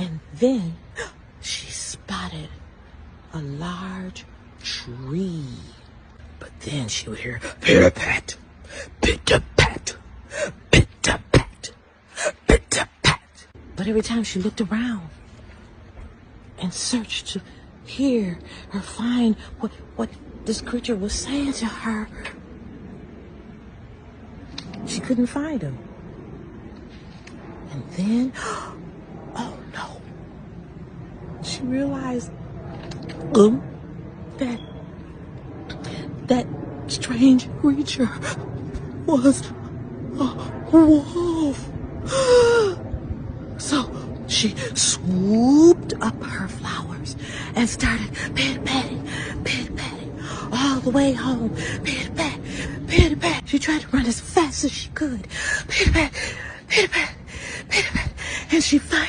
And then she spotted a large tree. But then she would hear pitter-pat, pitter-pat, pitter-pat, pitter-pat. But every time she looked around and searched to hear or find what this creature was saying to her, she couldn't find him. And then, oh no, she realized that strange creature was a wolf. So she swooped up her flowers and started pit-patting, all the way home. Pit-pat, pit-pat. She tried to run as fast as she could. Pit-pat, pit-pat, pit-pat. And she finally